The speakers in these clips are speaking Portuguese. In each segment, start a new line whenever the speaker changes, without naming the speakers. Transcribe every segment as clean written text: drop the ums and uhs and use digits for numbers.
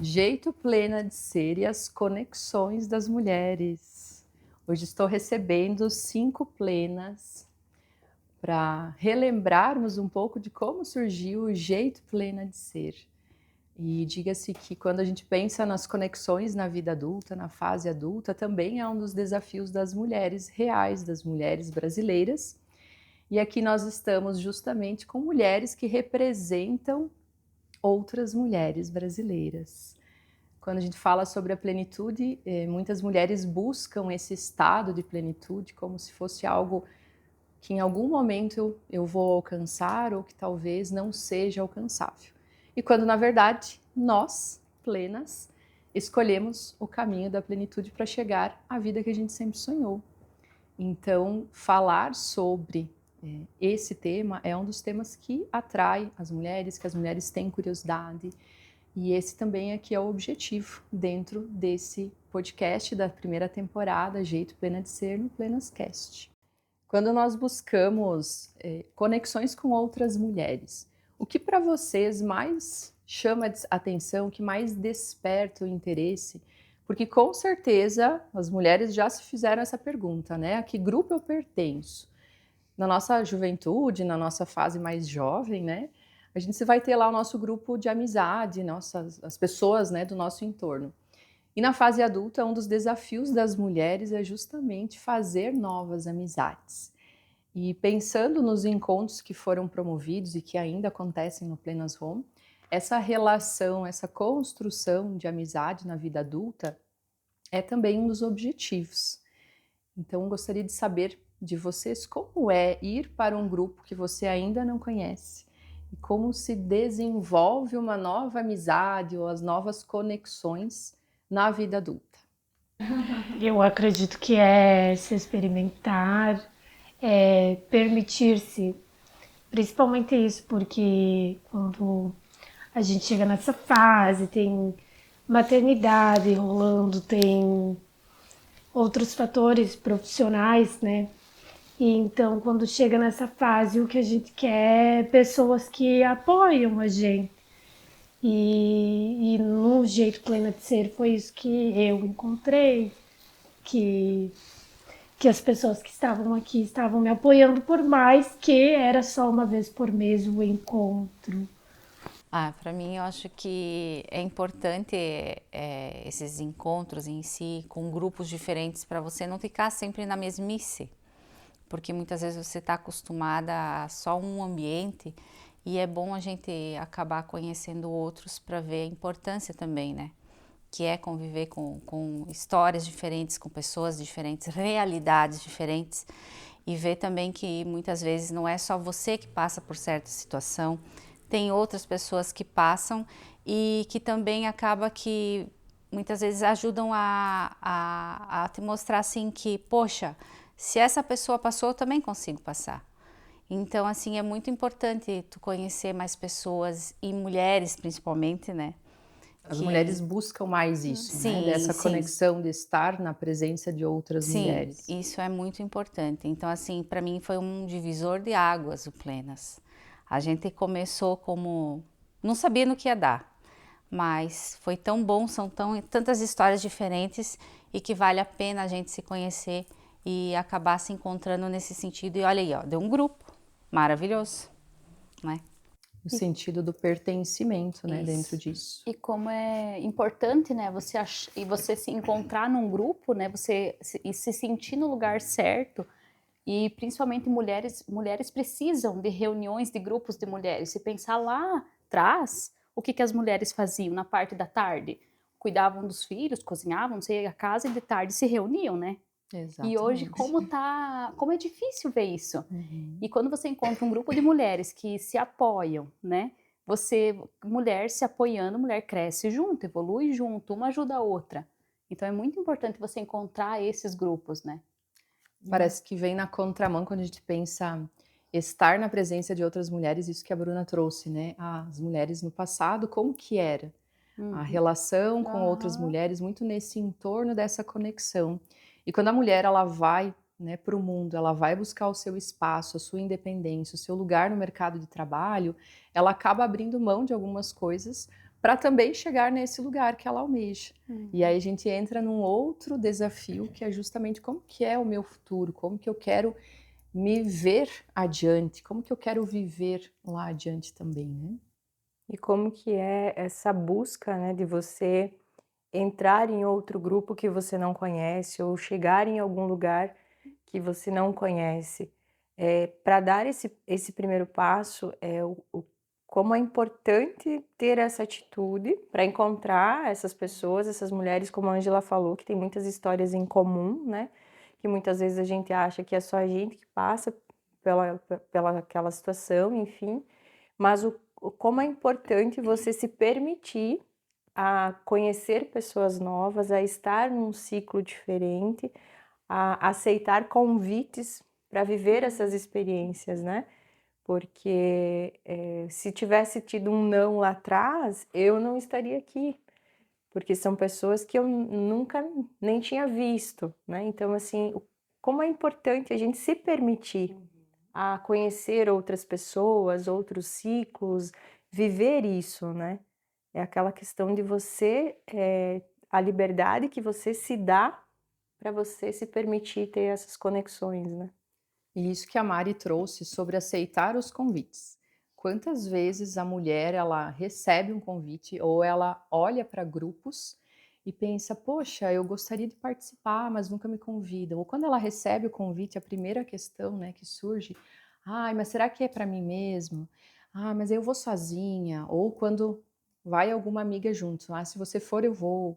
Jeito plena de ser e as conexões das mulheres. Hoje estou recebendo 5 plenas para relembrarmos um pouco de como surgiu o jeito plena de ser. E diga-se que quando a gente pensa nas conexões na vida adulta, na fase adulta, também é um dos desafios das mulheres reais, das mulheres brasileiras. E aqui nós estamos justamente com mulheres que representam outras mulheres brasileiras. Quando a gente fala sobre a plenitude, muitas mulheres buscam esse estado de plenitude como se fosse algo que em algum momento eu vou alcançar ou que talvez não seja alcançável. E quando, na verdade, nós, plenas, escolhemos o caminho da plenitude para chegar à vida que a gente sempre sonhou. Então, falar sobre esse tema é um dos temas que atrai as mulheres, que as mulheres têm curiosidade. E esse também aqui é o objetivo dentro desse podcast da primeira temporada, Jeito Plena de Ser, no Plenascast. Quando nós buscamos conexões com outras mulheres, o que para vocês mais chama a atenção, o que mais desperta o interesse? Porque com certeza as mulheres já se fizeram essa pergunta, né? A que grupo eu pertenço? Na nossa juventude, na nossa fase mais jovem, né? A gente vai ter lá o nosso grupo de amizade, as pessoas, né, do nosso entorno. E na fase adulta, um dos desafios das mulheres é justamente fazer novas amizades. E pensando nos encontros que foram promovidos e que ainda acontecem no Plenas Home, essa relação, essa construção de amizade na vida adulta é também um dos objetivos. Então, gostaria de saber de vocês como é ir para um grupo que você ainda não conhece e como se desenvolve uma nova amizade ou as novas conexões na vida adulta.
Eu acredito que é se experimentar, é permitir-se, principalmente isso, porque quando a gente chega nessa fase, tem maternidade rolando, tem outros fatores profissionais, né? E então, quando chega nessa fase, o que a gente quer é pessoas que apoiam a gente. E no Jeito Plena de Ser foi isso que eu encontrei, que as pessoas que estavam aqui estavam me apoiando, por mais que era só uma vez por mês o encontro.
Para mim, eu acho que é importante esses encontros em si, com grupos diferentes, para você não ficar sempre na mesmice. Porque muitas vezes você está acostumada a só um ambiente e é bom a gente acabar conhecendo outros para ver a importância também, né? Que é conviver com histórias diferentes, com pessoas diferentes, realidades diferentes e ver também que muitas vezes não é só você que passa por certa situação, tem outras pessoas que passam e que também acaba que muitas vezes ajudam a te mostrar assim que, poxa, se essa pessoa passou, eu também consigo passar. Então, assim, é muito importante tu conhecer mais pessoas e mulheres principalmente, né?
As mulheres buscam mais isso, né? Dessa conexão de estar na presença de outras mulheres.
Sim, isso é muito importante. Então, assim, para mim foi um divisor de águas o Plenas. A gente começou como... não sabia no que ia dar, mas foi tão bom, são tantas histórias diferentes e que vale a pena a gente se conhecer e acabar se encontrando nesse sentido. E olha aí, ó, deu um grupo maravilhoso, né?
O sentido do pertencimento, né,
Isso.
Dentro disso.
E como é importante, né, você se encontrar num grupo, né, você se sentir no lugar certo. E principalmente mulheres precisam de reuniões de grupos de mulheres. Se pensar lá atrás, o que as mulheres faziam na parte da tarde? Cuidavam dos filhos, cozinhavam, não sei, a casa e de tarde se reuniam, né?
Exatamente.
E hoje, como é difícil ver isso. E quando você encontra um grupo de mulheres que se apoiam, né? Mulher se apoiando, mulher cresce junto, evolui junto, uma ajuda a outra. Então é muito importante você encontrar esses grupos, né?
Parece que vem na contramão quando a gente pensa estar na presença de outras mulheres, isso que a Bruna trouxe, né? As mulheres no passado, como que era? a relação com outras mulheres, muito nesse entorno dessa conexão. E quando a mulher ela vai, né, para o mundo, ela vai buscar o seu espaço, a sua independência, o seu lugar no mercado de trabalho, ela acaba abrindo mão de algumas coisas para também chegar nesse lugar que ela almeja. E aí a gente entra num outro desafio, que é justamente como que é o meu futuro, como que eu quero me ver adiante, como que eu quero viver lá adiante também, né?
E como que é essa busca, né, de você entrar em outro grupo que você não conhece ou chegar em algum lugar que você não conhece. Para dar esse primeiro passo, como é importante ter essa atitude para encontrar essas pessoas, essas mulheres, como a Ângela falou, que tem muitas histórias em comum, né? Que muitas vezes a gente acha que é só a gente que passa pela aquela situação, enfim. Mas como é importante você se permitir a conhecer pessoas novas, a estar num ciclo diferente, a aceitar convites para viver essas experiências, né? Porque se tivesse tido um não lá atrás, eu não estaria aqui, porque são pessoas que eu nunca nem tinha visto, né? Então, assim, como é importante a gente se permitir a conhecer outras pessoas, outros ciclos, viver isso, né? É aquela questão de você, a liberdade que você se dá para você se permitir ter essas conexões, né?
E isso que a Mari trouxe sobre aceitar os convites. Quantas vezes a mulher ela recebe um convite ou ela olha para grupos e pensa, poxa, eu gostaria de participar, mas nunca me convidam. Ou quando ela recebe o convite, a primeira questão, né, que surge, ai, mas será que é para mim mesmo? Ah, mas eu vou sozinha. Ou quando vai alguma amiga junto, ah, se você for eu vou.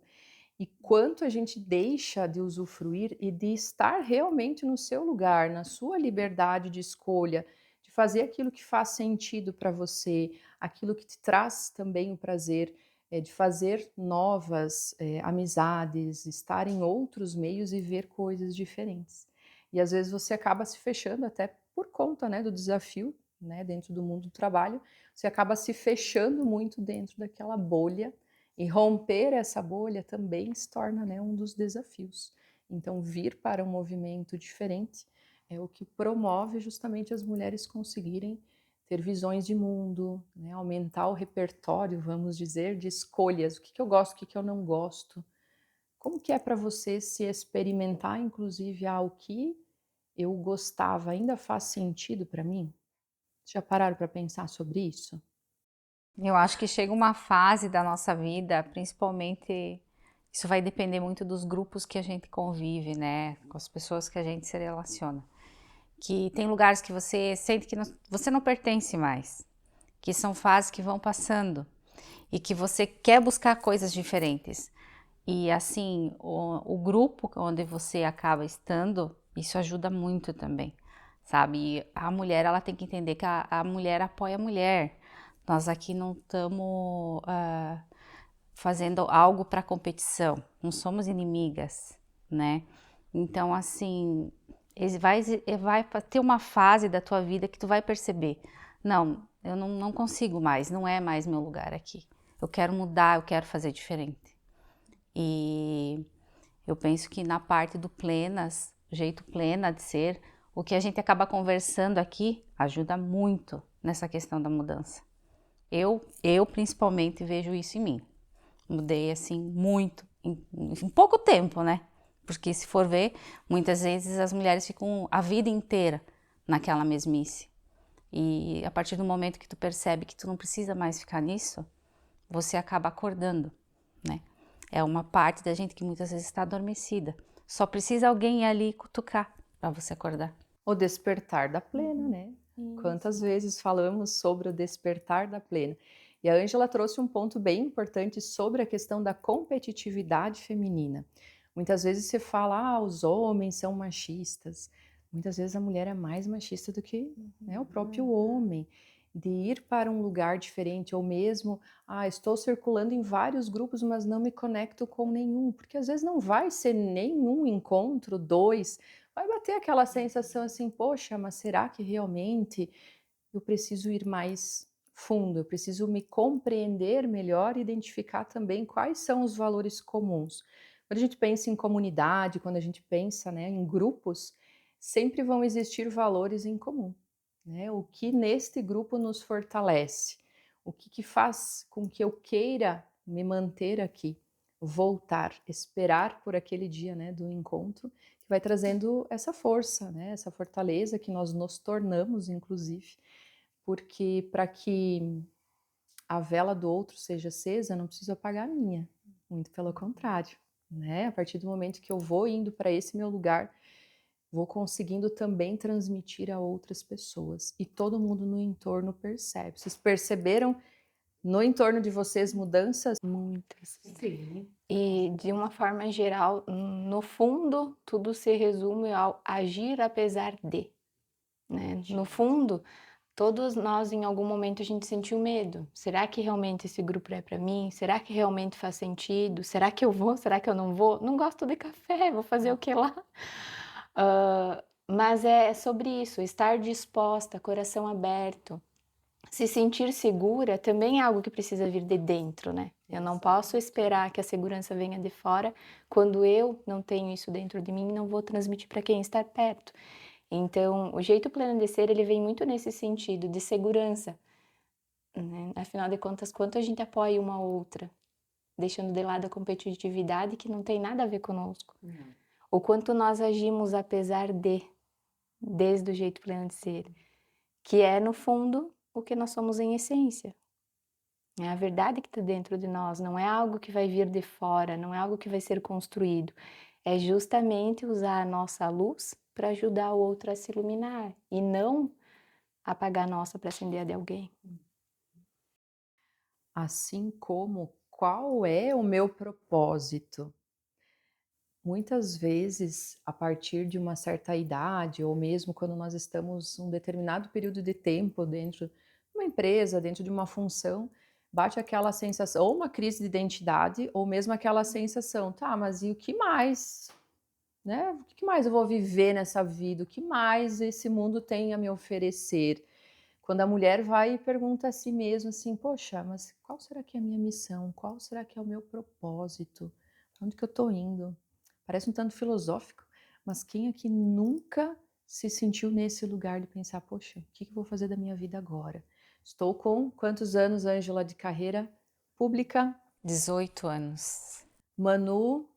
E quanto a gente deixa de usufruir e de estar realmente no seu lugar, na sua liberdade de escolha, de fazer aquilo que faz sentido para você, aquilo que te traz também o prazer de fazer novas amizades, estar em outros meios e ver coisas diferentes. E às vezes você acaba se fechando até por conta, né, do desafio, né, dentro do mundo do trabalho, você acaba se fechando muito dentro daquela bolha e romper essa bolha também se torna, né, um dos desafios. Então, vir para um movimento diferente é o que promove justamente as mulheres conseguirem ter visões de mundo, né, aumentar o repertório, vamos dizer, de escolhas. O que eu gosto, o que eu não gosto. Como que é para você se experimentar, inclusive, o que eu gostava ainda faz sentido para mim? Já pararam para pensar sobre isso?
Eu acho que chega uma fase da nossa vida, principalmente, isso vai depender muito dos grupos que a gente convive, né? Com as pessoas que a gente se relaciona. Que tem lugares que você sente que você não pertence mais, que são fases que vão passando e que você quer buscar coisas diferentes. E assim, o grupo onde você acaba estando, isso ajuda muito também, sabe? E a mulher, ela tem que entender que a mulher apoia a mulher. Nós aqui não estamos fazendo algo para competição, não somos inimigas, né? Então, assim, vai ter uma fase da tua vida que tu vai perceber, não, eu não consigo mais, não é mais meu lugar aqui. Eu quero mudar, eu quero fazer diferente. E eu penso que na parte do plenas, o jeito plena de ser, o que a gente acaba conversando aqui ajuda muito nessa questão da mudança. Eu principalmente vejo isso em mim. Mudei assim muito, em pouco tempo, né? Porque se for ver, muitas vezes as mulheres ficam a vida inteira naquela mesmice. E a partir do momento que tu percebe que tu não precisa mais ficar nisso, você acaba acordando, né? É uma parte da gente que muitas vezes está adormecida. Só precisa alguém ir ali cutucar para você acordar.
O despertar da plena, né? Quantas vezes falamos sobre o despertar da plena? E a Ângela trouxe um ponto bem importante sobre a questão da competitividade feminina. Muitas vezes se fala, os homens são machistas. Muitas vezes a mulher é mais machista do que, né, o próprio homem. De ir para um lugar diferente, ou mesmo, estou circulando em vários grupos, mas não me conecto com nenhum, porque às vezes não vai ser nenhum encontro, dois, vai bater aquela sensação assim, poxa, mas será que realmente eu preciso ir mais fundo, eu preciso me compreender melhor e identificar também quais são os valores comuns. Quando a gente pensa em comunidade, quando a gente pensa, né, em grupos, sempre vão existir valores em comum, né? O que neste grupo nos fortalece? O que faz com que eu queira me manter aqui, voltar, esperar por aquele dia, né, do encontro, que vai trazendo essa força, né, essa fortaleza que nós nos tornamos, inclusive, porque para que a vela do outro seja acesa, não preciso apagar a minha, muito pelo contrário, né? A partir do momento que eu vou indo para esse meu lugar, vou conseguindo também transmitir a outras pessoas e todo mundo no entorno percebe. Vocês perceberam no entorno de vocês mudanças?
Muitas.
Sim.
E de uma forma geral, no fundo, tudo se resume ao agir apesar de, né? No fundo, todos nós em algum momento a gente sentiu medo. Será que realmente esse grupo é para mim? Será que realmente faz sentido? Será que eu vou? Será que eu não vou? Não gosto de café, vou fazer o que lá? Mas é sobre isso, estar disposta, coração aberto. Se sentir segura também é algo que precisa vir de dentro, né? Eu não posso esperar que a segurança venha de fora quando eu não tenho isso dentro de mim e não vou transmitir para quem está perto. Então, o jeito pleno de ser, ele vem muito nesse sentido de segurança, né? Afinal de contas, quanto a gente apoia uma outra, deixando de lado a competitividade que não tem nada a ver conosco. O quanto nós agimos apesar de, desde o jeito pleno de ser, que é, no fundo, o que nós somos em essência. É a verdade que está dentro de nós, não é algo que vai vir de fora, não é algo que vai ser construído. É justamente usar a nossa luz para ajudar o outro a se iluminar e não apagar a nossa para acender a de alguém.
Assim como qual é o meu propósito? Muitas vezes, a partir de uma certa idade, ou mesmo quando nós estamos um determinado período de tempo dentro de uma empresa, dentro de uma função, bate aquela sensação, ou uma crise de identidade, ou mesmo aquela sensação, tá, mas e o que mais? Né? O que mais eu vou viver nessa vida? O que mais esse mundo tem a me oferecer? Quando a mulher vai e pergunta a si mesma assim, poxa, mas qual será que é a minha missão? Qual será que é o meu propósito? Onde que eu estou indo? Parece um tanto filosófico, mas quem aqui nunca se sentiu nesse lugar de pensar, poxa, o que eu vou fazer da minha vida agora? Estou com quantos anos, Ângela, de carreira pública?
18 anos.
Manu,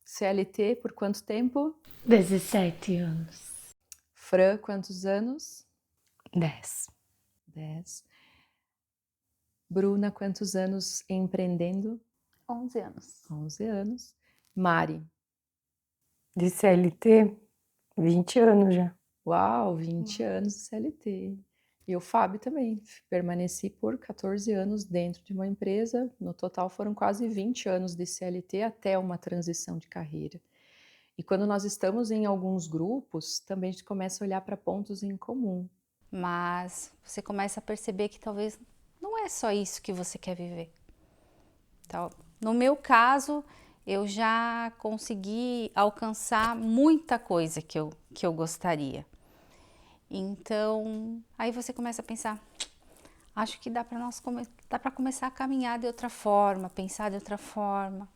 CLT, por quanto tempo?
17 anos.
Fran, quantos anos?
10.
10. Bruna, quantos anos empreendendo?
11 anos.
11 anos. Mari?
De CLT, 20 anos já.
Uau, 20 anos de CLT. E o Fábio também. Permaneci por 14 anos dentro de uma empresa. No total foram quase 20 anos de CLT até uma transição de carreira. E quando nós estamos em alguns grupos, também a gente começa a olhar para pontos em comum.
Mas você começa a perceber que talvez não é só isso que você quer viver. Então, no meu caso, eu já consegui alcançar muita coisa que eu gostaria. Então, aí você começa a pensar, acho que dá para começar a caminhar de outra forma, pensar de outra forma.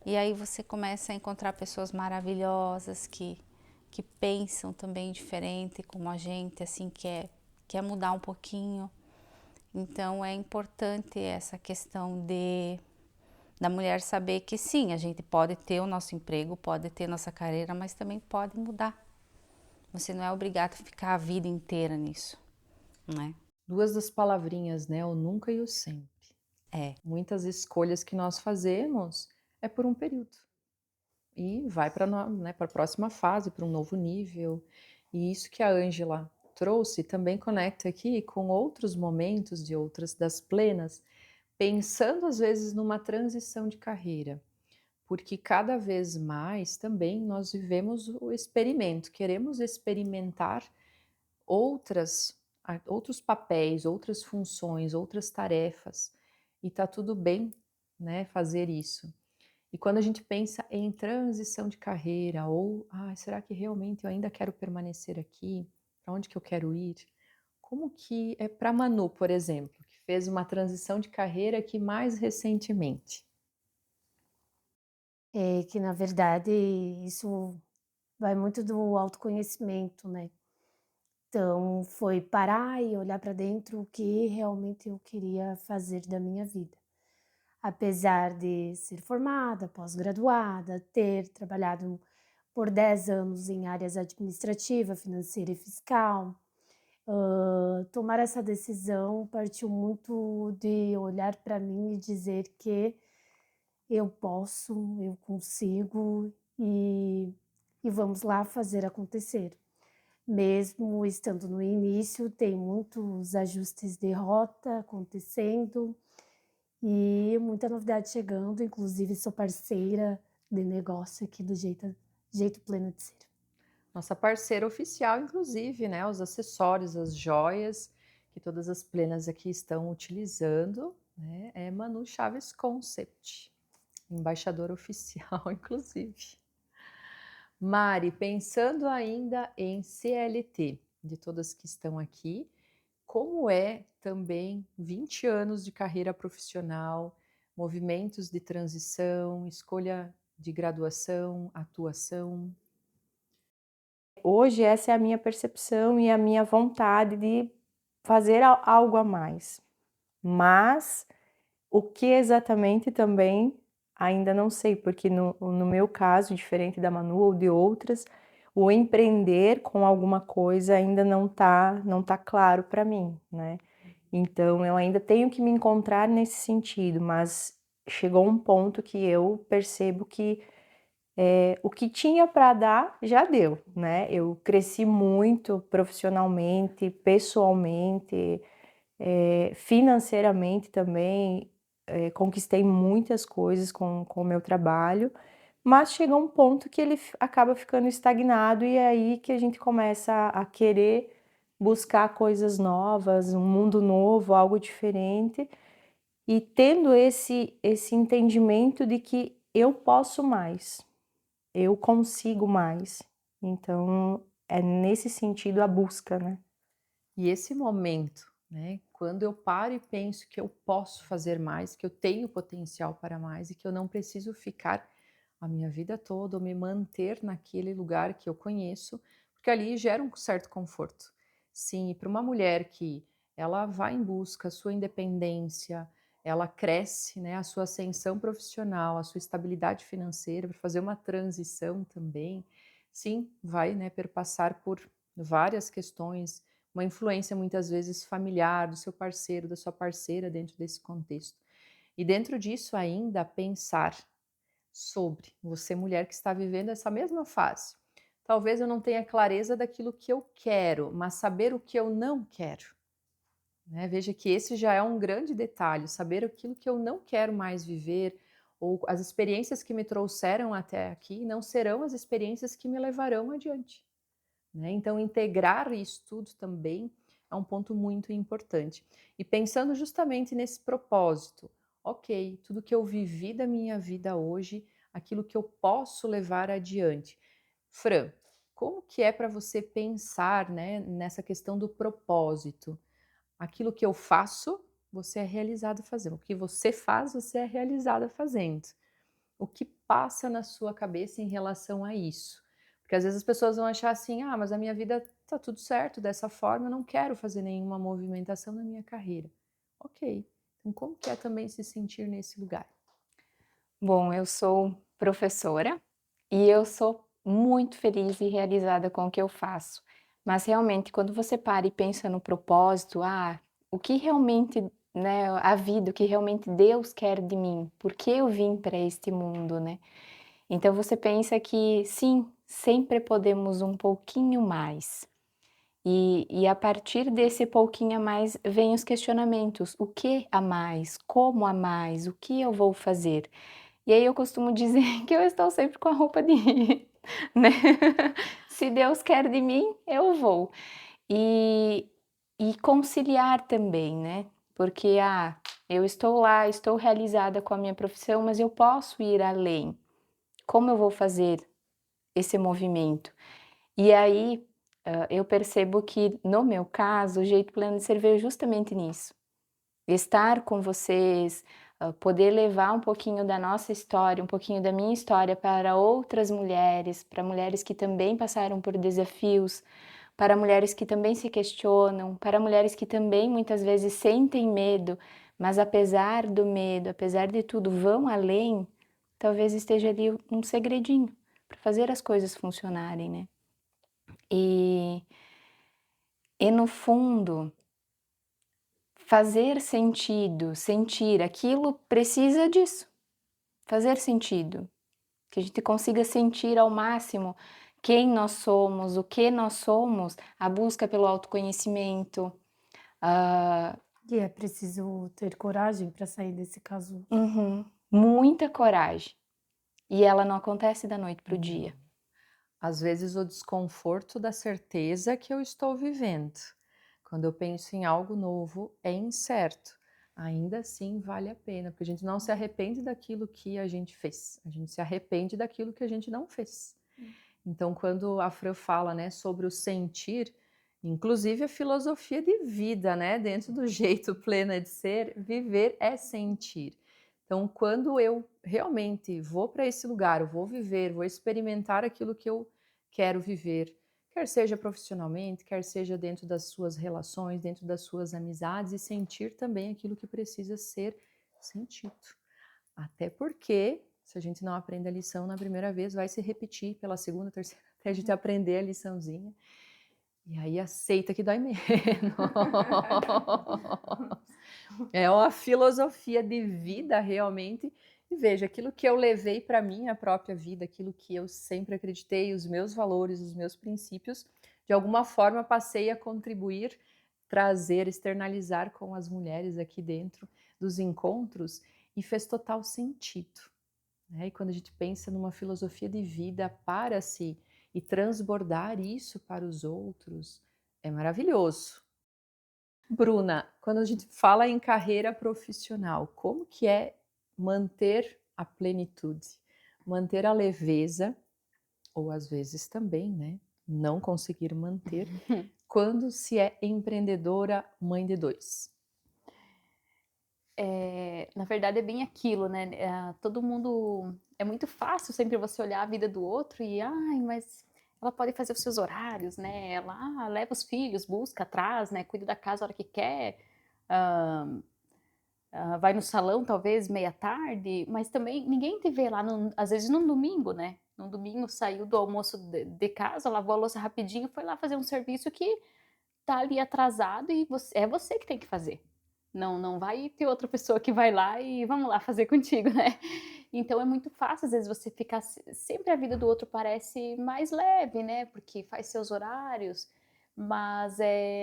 E aí você começa a encontrar pessoas maravilhosas que pensam também diferente como a gente, assim, quer mudar um pouquinho. Então é importante essa questão da mulher saber que sim, a gente pode ter o nosso emprego, pode ter nossa carreira, mas também pode mudar. Você não é obrigado a ficar a vida inteira nisso, né?
Duas das palavrinhas, né? O nunca e o sempre. Muitas escolhas que nós fazemos é por um período. E vai para, né, a próxima fase, para um novo nível. E isso que a Ângela trouxe também conecta aqui com outros momentos de outras das plenas, pensando às vezes numa transição de carreira. Porque cada vez mais também nós vivemos o experimento, queremos experimentar outros papéis, outras funções, outras tarefas. E tá tudo bem, né, fazer isso. E quando a gente pensa em transição de carreira ou, será que realmente eu ainda quero permanecer aqui? Para onde que eu quero ir? Como que é para Manu, por exemplo, que fez uma transição de carreira aqui mais recentemente?
É que, na verdade, isso vai muito do autoconhecimento, né. Então, foi parar e olhar para dentro o que realmente eu queria fazer da minha vida. Apesar de ser formada, pós-graduada, ter trabalhado por 10 anos em áreas administrativa, financeira e fiscal, tomar essa decisão partiu muito de olhar para mim e dizer que eu posso, eu consigo e vamos lá fazer acontecer. Mesmo estando no início, tem muitos ajustes de rota acontecendo e muita novidade chegando, inclusive sou parceira de negócio aqui do Jeito Pleno de Ser.
Nossa parceira oficial, inclusive, né? Os acessórios, as joias que todas as plenas aqui estão utilizando, né? É Manu Chaves Concept, embaixadora oficial, inclusive. Mari, pensando ainda em CLT, de todas que estão aqui, como é também 20 anos de carreira profissional, movimentos de transição, escolha de graduação, atuação?
Hoje essa é a minha percepção e a minha vontade de fazer algo a mais. Mas o que exatamente também ainda não sei, porque no meu caso, diferente da Manu ou de outras, o empreender com alguma coisa ainda não tá claro para mim, né. Então eu ainda tenho que me encontrar nesse sentido, mas chegou um ponto que eu percebo que o que tinha para dar, já deu, né. Eu cresci muito profissionalmente, pessoalmente, financeiramente também, conquistei muitas coisas com o meu trabalho, mas chega um ponto que ele acaba ficando estagnado e é aí que a gente começa a querer buscar coisas novas, um mundo novo, algo diferente, e tendo esse entendimento de que eu posso mais. Eu consigo mais. Então, é nesse sentido a busca, né.
E esse momento, né, quando eu paro e penso que eu posso fazer mais, que eu tenho potencial para mais e que eu não preciso ficar a minha vida toda ou me manter naquele lugar que eu conheço, porque ali gera um certo conforto. Sim, e para uma mulher que ela vai em busca da sua independência, ela cresce, né, a sua ascensão profissional, a sua estabilidade financeira, para fazer uma transição também, sim, vai, né, perpassar por várias questões, uma influência muitas vezes familiar do seu parceiro, da sua parceira dentro desse contexto. E dentro disso ainda pensar sobre você, mulher que está vivendo essa mesma fase. Talvez eu não tenha clareza daquilo que eu quero, mas saber o que eu não quero. Né? Veja que esse já é um grande detalhe, saber aquilo que eu não quero mais viver, ou as experiências que me trouxeram até aqui não serão as experiências que me levarão adiante. Né? Então, integrar isso tudo também é um ponto muito importante. E pensando justamente nesse propósito, ok, tudo que eu vivi da minha vida hoje, aquilo que eu posso levar adiante. Fran, como que é para você pensar, né, nessa questão do propósito? Aquilo que eu faço, você é realizado fazendo. O que você faz, você é realizada fazendo. O que passa na sua cabeça em relação a isso? Porque às vezes as pessoas vão achar assim: ah, mas a minha vida tá tudo certo dessa forma, eu não quero fazer nenhuma movimentação na minha carreira. Ok, então como que é também se sentir nesse lugar?
Bom, eu sou professora e eu sou muito feliz e realizada com o que eu faço. Mas realmente, quando você para e pensa no propósito, o que realmente, né, a vida, o que realmente Deus quer de mim, por que eu vim para este mundo, né? Então você pensa que sim, sempre podemos um pouquinho mais. E a partir desse pouquinho a mais vem os questionamentos: o que a mais? Como a mais? O que eu vou fazer? E aí eu costumo dizer que eu estou sempre com a roupa de ir, né. Se Deus quer de mim, eu vou. E conciliar também, né, porque, eu estou lá, estou realizada com a minha profissão, mas eu posso ir além. Como eu vou fazer esse movimento? E aí, eu percebo que no meu caso, o jeito pleno de ser veio justamente nisso. estar com vocês, poder levar um pouquinho da nossa história, um pouquinho da minha história para outras mulheres, para mulheres que também passaram por desafios, para mulheres que também se questionam, para mulheres que também muitas vezes sentem medo, mas apesar do medo, apesar de tudo, vão além, talvez esteja ali um segredinho para fazer as coisas funcionarem, né? E no fundo, fazer sentido, sentir aquilo precisa disso, fazer sentido, que a gente consiga sentir ao máximo quem nós somos, o que nós somos, a busca pelo autoconhecimento.
E é preciso ter coragem para sair desse casulo.
Muita coragem. E ela não acontece da noite para o dia.
Às vezes o desconforto da certeza que eu estou vivendo. Quando eu penso em algo novo, é incerto. Ainda assim vale a pena, porque a gente não se arrepende daquilo que a gente fez. A gente se arrepende daquilo que a gente não fez. Então, quando a Fran fala, né, sobre o sentir, inclusive a filosofia de vida, né, dentro do jeito plena de ser, viver é sentir. Então, quando eu realmente vou para esse lugar, eu vou viver, vou experimentar aquilo que eu quero viver, quer seja profissionalmente, quer seja dentro das suas relações, dentro das suas amizades, e sentir também aquilo que precisa ser sentido. Até porque, se a gente não aprende a lição na primeira vez, vai se repetir pela segunda, terceira, até a gente aprender a liçãozinha. E aí aceita que dói menos. É uma filosofia de vida realmente. E veja, aquilo que eu levei para a minha própria vida, aquilo que eu sempre acreditei, os meus valores, os meus princípios, de alguma forma passei a contribuir, trazer, externalizar com as mulheres aqui dentro dos encontros, e fez total sentido. Né? E quando a gente pensa numa filosofia de vida para si e transbordar isso para os outros, é maravilhoso. Bruna, quando a gente fala em carreira profissional, como que é manter a plenitude, manter a leveza, ou às vezes também, né, não conseguir manter, quando se é empreendedora, mãe de 2?
Na verdade é bem aquilo, né? Todo mundo. É muito fácil sempre você olhar a vida do outro e, ai, mas ela pode fazer os seus horários, né? Ela leva os filhos, busca atrás, né? Cuida da casa a hora que quer, vai no salão talvez meia tarde, mas também ninguém te vê lá, às vezes num domingo, né? Num domingo saiu do almoço de casa, lavou a louça rapidinho, foi lá fazer um serviço que tá ali atrasado e é você que tem que fazer. Não vai ter outra pessoa que vai lá e vamos lá fazer contigo, né? Então é muito fácil, às vezes, você ficar. Sempre a vida do outro parece mais leve, né? Porque faz seus horários, mas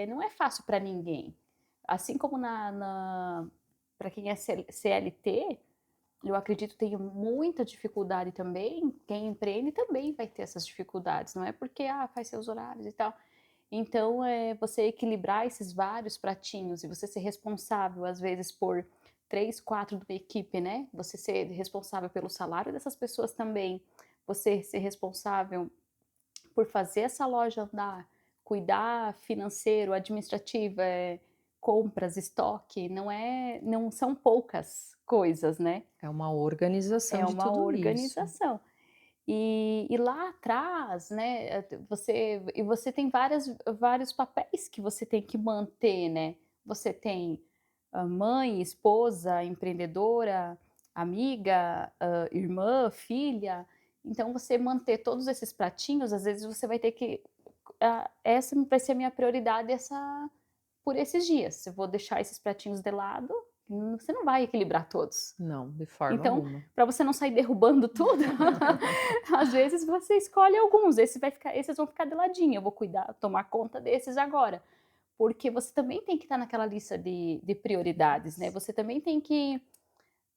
não é fácil para ninguém. Assim como para quem é CLT, eu acredito que tem muita dificuldade também. Quem empreende também vai ter essas dificuldades, não é porque faz seus horários e tal. Então, você equilibrar esses vários pratinhos e você ser responsável, às vezes, por 3, 4 de uma equipe, né? Você ser responsável pelo salário dessas pessoas também, você ser responsável por fazer essa loja andar, cuidar financeiro, administrativo, compras, estoque, não são poucas coisas, né?
É uma organização de tudo isso.
É uma organização. E lá atrás, né, você tem vários papéis que você tem que manter, né? Você tem mãe, esposa, empreendedora, amiga, irmã, filha. Então, você manter todos esses pratinhos, às vezes você vai ter que... essa vai ser a minha prioridade por esses dias. Eu vou deixar esses pratinhos de lado, você não vai equilibrar todos.
Não, de forma alguma.
Então, para você não sair derrubando tudo, às vezes você escolhe alguns, esses vão ficar de ladinho, eu vou tomar conta desses agora. Porque você também tem que estar naquela lista de prioridades, né? Você também tem que...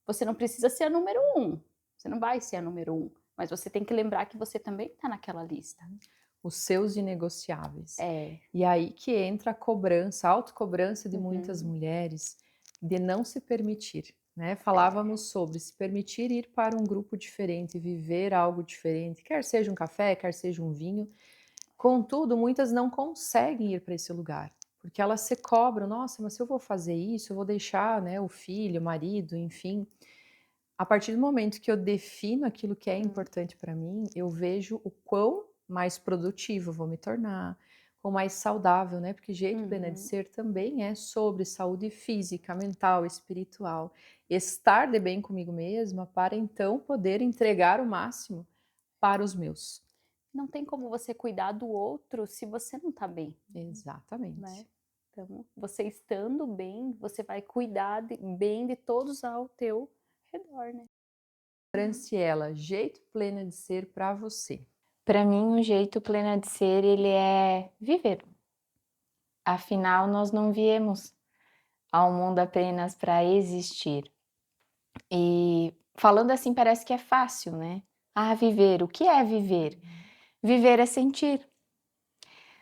Você não precisa ser a número 1, você não vai ser a número 1, mas você tem que lembrar que você também está naquela lista.
Os seus inegociáveis.
É.
E aí que entra a cobrança, a autocobrança de muitas mulheres, de não se permitir, né? Falávamos sobre se permitir ir para um grupo diferente, viver algo diferente, quer seja um café, quer seja um vinho. Contudo, muitas não conseguem ir para esse lugar, Porque elas se cobram, nossa, mas se eu vou fazer isso, eu vou deixar, né, o filho, o marido, enfim. A partir do momento que eu defino aquilo que é importante para mim, eu vejo o quão mais produtivo eu vou me tornar, quão mais saudável, né? Porque Jeito Plena de Ser também é sobre saúde física, mental, espiritual. Estar de bem comigo mesma para então poder entregar o máximo para os meus.
Não tem como você cuidar do outro se você não tá bem,
Exatamente.
né? Então, você estando bem, você vai cuidar bem de todos ao teu redor, né?
Franciela, Jeito Plena de Ser para você.
Para mim, o jeito plena de ser, ele é viver. Afinal, nós não viemos ao mundo apenas para existir. E falando assim parece que é fácil, né? Ah, viver. O que é viver? Viver é sentir.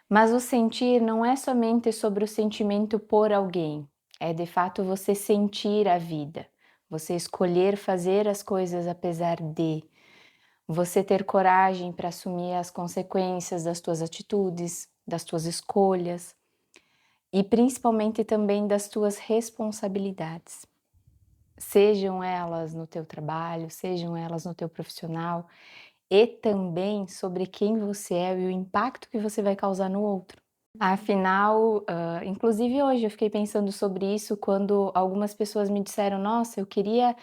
Mas o sentir não é somente sobre o sentimento por alguém. É de fato você sentir a vida. Você escolher fazer as coisas apesar de. Você ter coragem para assumir as consequências das tuas atitudes, das tuas escolhas e principalmente também das tuas responsabilidades. Sejam elas no teu trabalho, sejam elas no teu profissional e também sobre quem você é e o impacto que você vai causar no outro. Afinal, inclusive hoje eu fiquei pensando sobre isso quando algumas pessoas me disseram: nossa, eu queria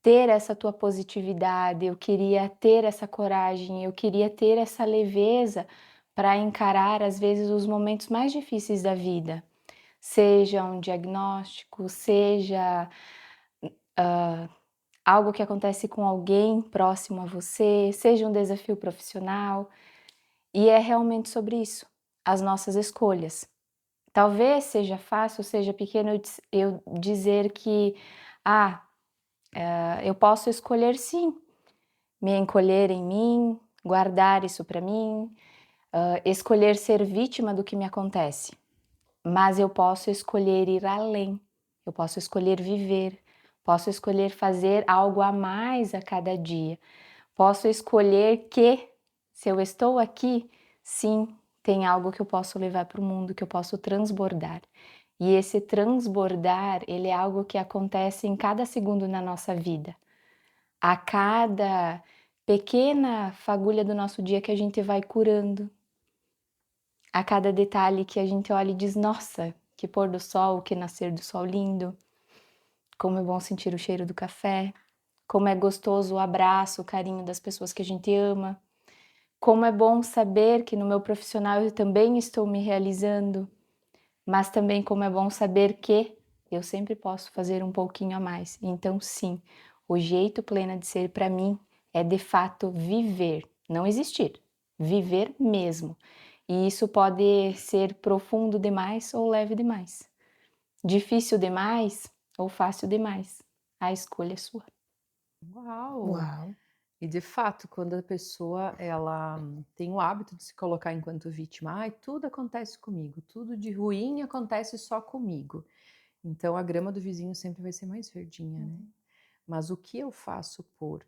ter essa tua positividade, eu queria ter essa coragem, eu queria ter essa leveza para encarar às vezes os momentos mais difíceis da vida, seja um diagnóstico, seja algo que acontece com alguém próximo a você, seja um desafio profissional, e é realmente sobre isso, as nossas escolhas. Talvez seja fácil, seja pequeno eu dizer que, eu posso escolher sim, me encolher em mim, guardar isso para mim, escolher ser vítima do que me acontece. Mas eu posso escolher ir além, eu posso escolher viver, posso escolher fazer algo a mais a cada dia. Posso escolher que, se eu estou aqui, sim, tem algo que eu posso levar para o mundo, que eu posso transbordar. E esse transbordar, ele é algo que acontece em cada segundo na nossa vida. A cada pequena fagulha do nosso dia que a gente vai curando. A cada detalhe que a gente olha e diz, nossa, que pôr do sol, que nascer do sol lindo. Como é bom sentir o cheiro do café. Como é gostoso o abraço, o carinho das pessoas que a gente ama. Como é bom saber que no meu profissional eu também estou me realizando, mas também como é bom saber que eu sempre posso fazer um pouquinho a mais. Então, sim, o jeito plena de ser para mim é de fato viver, não existir, viver mesmo. E isso pode ser profundo demais ou leve demais, difícil demais ou fácil demais. A escolha é sua.
Uau!
Uau!
E de fato, quando a pessoa ela tem o hábito de se colocar enquanto vítima, ai, tudo acontece comigo, tudo de ruim acontece só comigo. Então a grama do vizinho sempre vai ser mais verdinha, né? Mas o que eu faço por?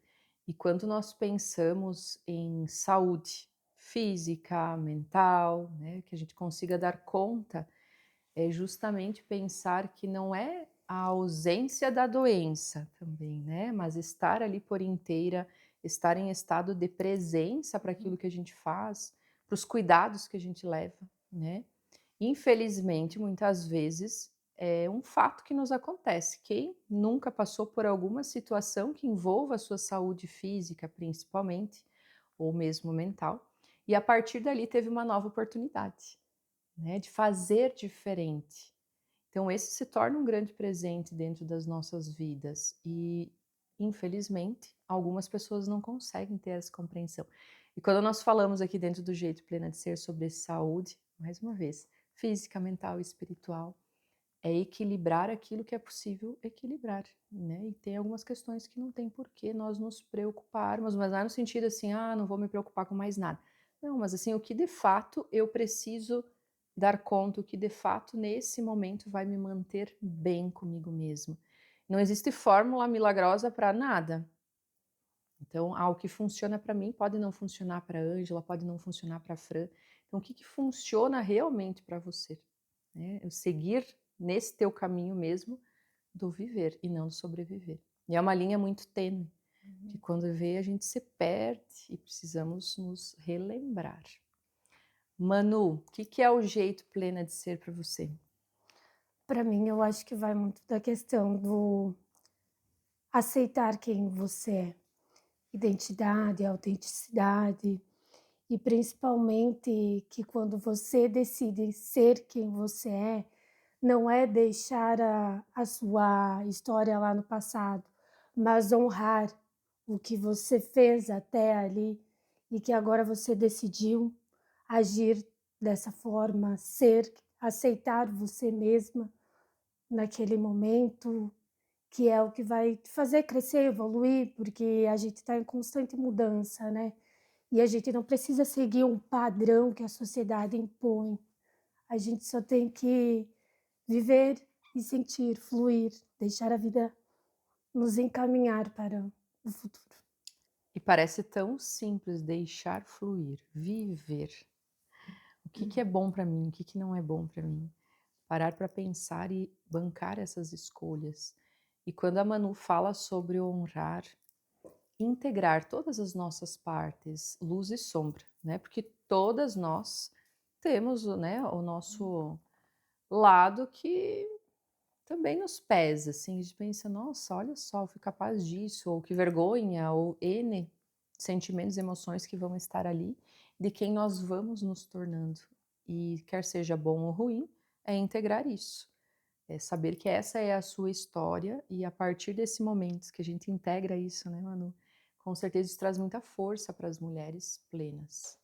E quando nós pensamos em saúde física, mental, né, que a gente consiga dar conta, é justamente pensar que não é a ausência da doença também, né? Mas estar ali por inteira, estar em estado de presença para aquilo que a gente faz, para os cuidados que a gente leva, né? Infelizmente, muitas vezes é um fato que nos acontece. Quem nunca passou por alguma situação que envolva a sua saúde física, principalmente, ou mesmo mental, e a partir dali teve uma nova oportunidade, né, de fazer diferente. Então, esse se torna um grande presente dentro das nossas vidas e, infelizmente, algumas pessoas não conseguem ter essa compreensão. E quando nós falamos aqui dentro do Jeito Plena de Ser sobre saúde, mais uma vez, física, mental e espiritual, é equilibrar aquilo que é possível equilibrar, né? E tem algumas questões que não tem por que nós nos preocuparmos, mas não é no sentido assim, não vou me preocupar com mais nada. Não, mas assim, o que de fato eu preciso dar conta, o que de fato nesse momento vai me manter bem comigo mesmo. Não existe fórmula milagrosa para nada. Então, o que funciona para mim pode não funcionar para a Ângela, pode não funcionar para a Fran. Então, o que funciona realmente para você? né? Eu seguir nesse teu caminho mesmo do viver e não do sobreviver. E é uma linha muito tênue, que quando vê a gente se perde e precisamos nos relembrar. Manu, o que é o jeito plena de ser para você?
Para mim, eu acho que vai muito da questão do aceitar quem você é, identidade, autenticidade, e principalmente que quando você decide ser quem você é, não é deixar a sua história lá no passado, mas honrar o que você fez até ali e que agora você decidiu agir dessa forma, ser, aceitar você mesma naquele momento, que é o que vai te fazer crescer, evoluir, porque a gente está em constante mudança, né? E a gente não precisa seguir um padrão que a sociedade impõe. A gente só tem que viver e sentir, fluir, deixar a vida nos encaminhar para o futuro.
E parece tão simples deixar fluir, viver. O que é bom para mim, o que não é bom para mim? Parar para pensar e bancar essas escolhas. E quando a Manu fala sobre honrar, integrar todas as nossas partes, luz e sombra, né? Porque todas nós temos, né, o nosso lado que também nos pesa, assim, a gente pensa, nossa, olha só, eu fui capaz disso, ou que vergonha, ou N sentimentos, emoções que vão estar ali, de quem nós vamos nos tornando. E quer seja bom ou ruim, é integrar isso. É saber que essa é a sua história e a partir desse momento que a gente integra isso, né, Manu? Com certeza isso traz muita força para as mulheres plenas,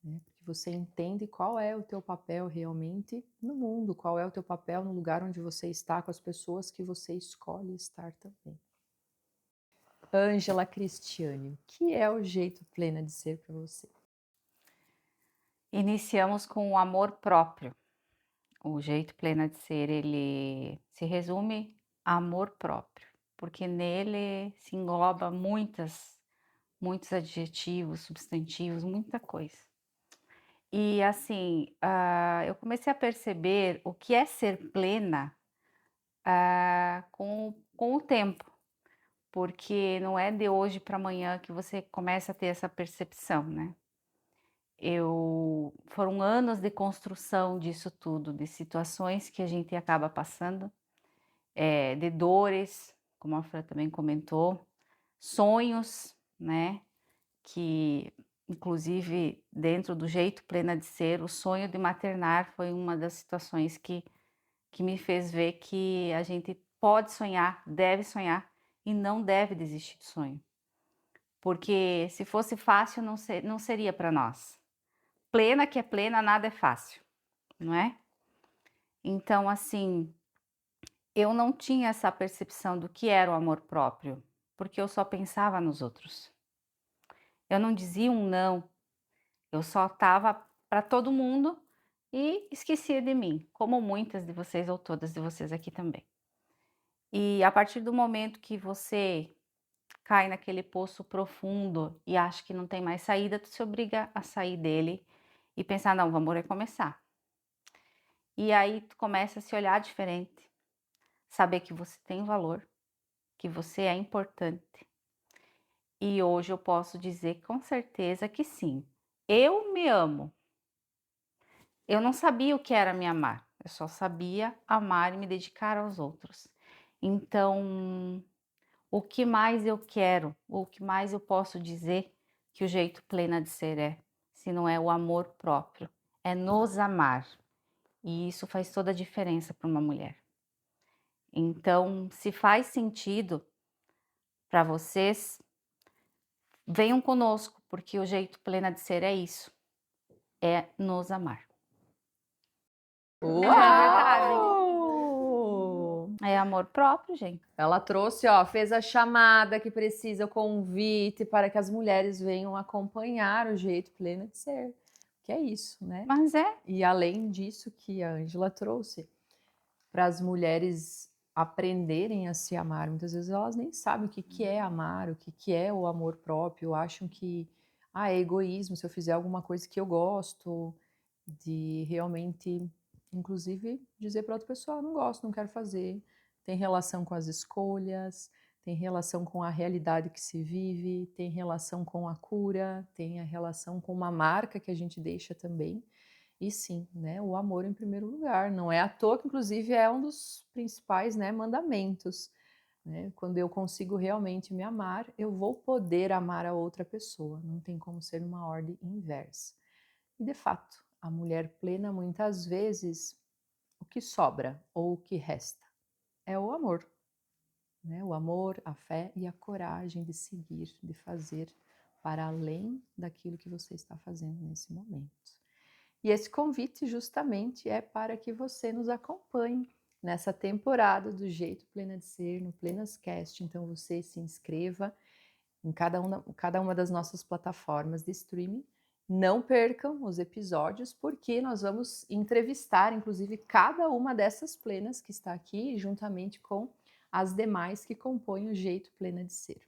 né? Porque você entende qual é o teu papel realmente no mundo, qual é o teu papel no lugar onde você está, com as pessoas que você escolhe estar também. Ângela Cristiane, o que é o jeito plena de ser para você?
Iniciamos com o amor próprio. O jeito plena de ser, ele se resume a amor próprio, porque nele se engloba muitos adjetivos, substantivos, muita coisa. E assim, eu comecei a perceber o que é ser plena com o tempo, porque não é de hoje para amanhã que você começa a ter essa percepção, né? Foram anos de construção disso tudo, de situações que a gente acaba passando, de dores, como a Fran também comentou, sonhos, né? Que, inclusive, dentro do jeito plena de ser, o sonho de maternar foi uma das situações que me fez ver que a gente pode sonhar, deve sonhar e não deve desistir do sonho. Porque se fosse fácil, não seria para nós. Plena que é plena, nada é fácil, não é? Então, assim, eu não tinha essa percepção do que era o amor próprio, porque eu só pensava nos outros. Eu não dizia um não, eu só estava para todo mundo e esquecia de mim, como muitas de vocês ou todas de vocês aqui também. E a partir do momento que você cai naquele poço profundo e acha que não tem mais saída, tu se obriga a sair dele e pensar, não, vamos recomeçar. E aí tu começa a se olhar diferente, saber que você tem valor, que você é importante. E hoje eu posso dizer com certeza que sim, eu me amo. Eu não sabia o que era me amar, eu só sabia amar e me dedicar aos outros. Então, o que mais eu quero, o que mais eu posso dizer que o jeito plena de ser é, se não é o amor próprio, é nos amar. E isso faz toda a diferença para uma mulher. Então, se faz sentido para vocês, venham conosco, porque o jeito plena de ser é isso, é nos amar.
Uau!
É amor próprio, gente.
Ela trouxe, ó, fez a chamada que precisa, o convite para que as mulheres venham acompanhar o jeito pleno de ser. Que é isso, né?
Mas é.
E além disso que a Ângela trouxe, para as mulheres aprenderem a se amar, muitas vezes elas nem sabem o que é amar, o que é o amor próprio, acham que é egoísmo se eu fizer alguma coisa que eu gosto, de realmente inclusive dizer para outra pessoa, não gosto, não quero fazer. Tem relação com as escolhas, tem relação com a realidade que se vive, tem relação com a cura, tem a relação com uma marca que a gente deixa também. E sim, né, o amor em primeiro lugar. Não é à toa que, inclusive, é um dos principais, né, mandamentos. Né? Quando eu consigo realmente me amar, eu vou poder amar a outra pessoa. Não tem como ser uma ordem inversa. E, de fato, a mulher plena, muitas vezes, o que sobra ou o que resta é o amor. Né? O amor, a fé e a coragem de seguir, de fazer para além daquilo que você está fazendo nesse momento. E esse convite justamente é para que você nos acompanhe nessa temporada do Jeito Plena de Ser, no Plenascast. Então você se inscreva em cada uma das nossas plataformas de streaming. Não percam os episódios, porque nós vamos entrevistar, inclusive, cada uma dessas plenas que está aqui, juntamente com as demais que compõem o Jeito Plena de Ser.